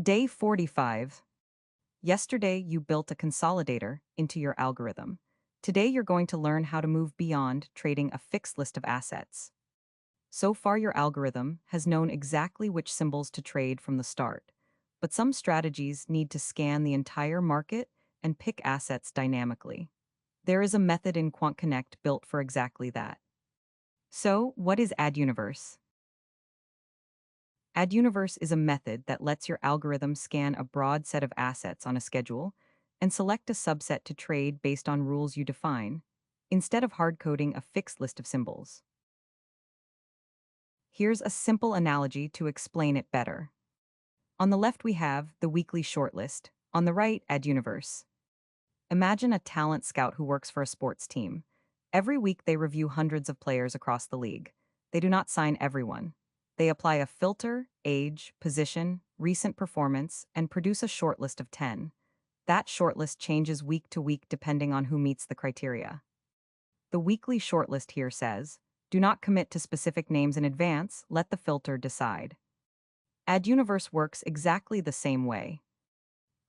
Day 45. Yesterday, you built a consolidator into your algorithm. Today, you're going to learn how to move beyond trading a fixed list of assets. So far, your algorithm has known exactly which symbols to trade from the start, but some strategies need to scan the entire market and pick assets dynamically. There is a method in QuantConnect built for exactly that. So, what is AddUniverse? AddUniverse is a method that lets your algorithm scan a broad set of assets on a schedule and select a subset to trade based on rules you define, instead of hard-coding a fixed list of symbols. Here's a simple analogy to explain it better. On the left we have the weekly shortlist, on the right AddUniverse. Imagine a talent scout who works for a sports team. Every week they review hundreds of players across the league. They do not sign everyone. They apply a filter, age, position, recent performance, and produce a shortlist of 10. That shortlist changes week to week depending on who meets the criteria. The weekly shortlist here says, do not commit to specific names in advance, let the filter decide. AddUniverse works exactly the same way.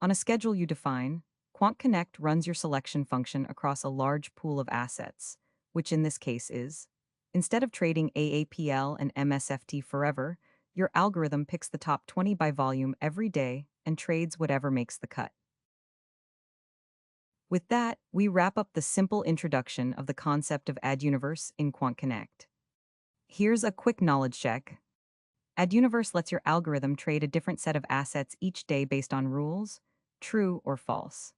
On a schedule you define, QuantConnect runs your selection function across a large pool of assets, which in this case is, instead of trading AAPL and MSFT forever, your algorithm picks the top 20 by volume every day and trades whatever makes the cut. With that, we wrap up the simple introduction of the concept of AddUniverse in QuantConnect. Here's a quick knowledge check. AddUniverse lets your algorithm trade a different set of assets each day based on rules, true or false.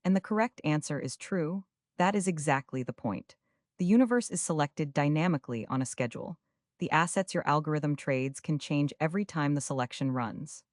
And the correct answer is true. That is exactly the point. The universe is selected dynamically on a schedule. The assets your algorithm trades can change every time the selection runs.